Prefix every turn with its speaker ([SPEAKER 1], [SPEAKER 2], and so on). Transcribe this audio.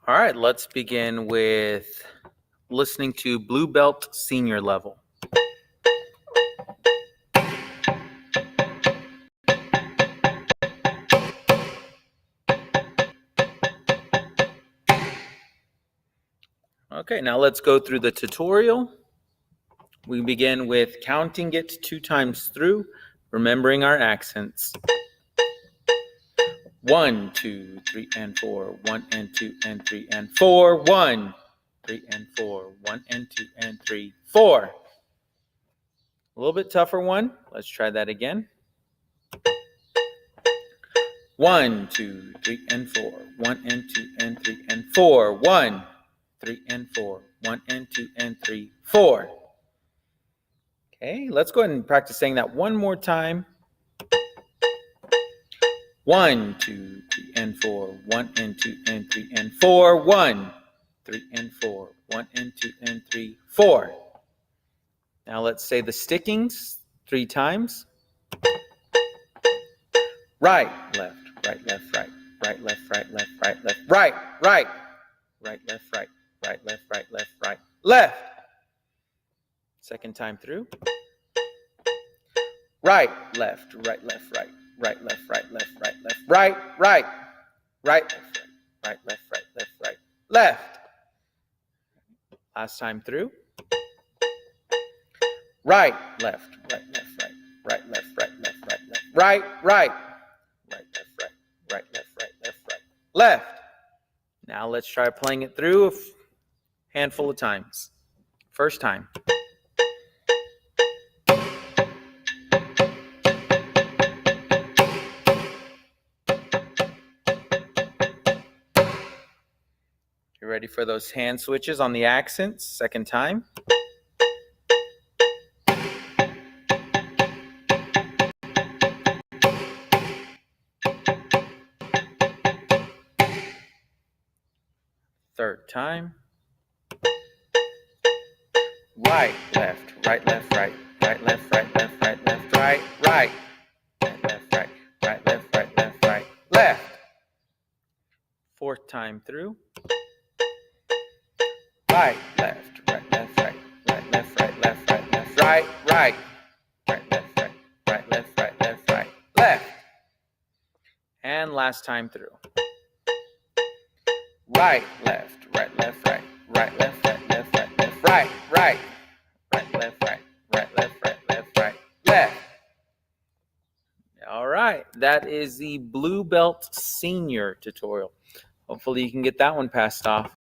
[SPEAKER 1] All right, let's begin with listening to Blue Belt Senior Level. Okay, now let's go through the tutorial. We begin with counting it 2 times through, remembering our accents. 1, 2, 3, and 4. 1 and 2 and 3 and 4. 1, 3 and 4. 1 and 2 and 3, 4. A little bit tougher one. Let's try that again. 1, 2, 3, and 4. 1 and 2 and 3 and 4. 1, 3 and 4. 1 and 2 and 3, 4. Okay, let's go ahead and practice saying that one more time. 1, 2, 3, and 4. 1 and 2 and 3 and 4. 1, 3 and 4. 1 and 2 and 3, 4. Now let's say the stickings 3 times. Right, left, right, left, right, right, left, right, left, right, left, right, right, right, left, right, right, left, right, left, right, left. Second time through. Right, left, right, left, right, right, left, right, left, right, left, right, right, right, left, right, left, right, left, right, left. Last time through. Right, left, right, left, right, right, left, right, left, right, left, right, right, right, left, right, right, left, right, left, right, left. Now let's try playing it through a handful of times. First time. You ready for those hand switches on the accents? Second time. Third time. Right, left, right, left, right, right, left, right, left, right, left, right, right, right, left, right, right, left, right, left, right, left. Fourth time through. Right, left, right, left, right, right, left, right, left, right, left, right, right, right, left, right, right, left, right, left, right, left. And last time through. Right, left, right, left, right, right, left, right, left, right, left, right, right, right, left, right, right, left, right, left, right, left. All right, that is the Blue Belt Senior tutorial. Hopefully you can get that one passed off.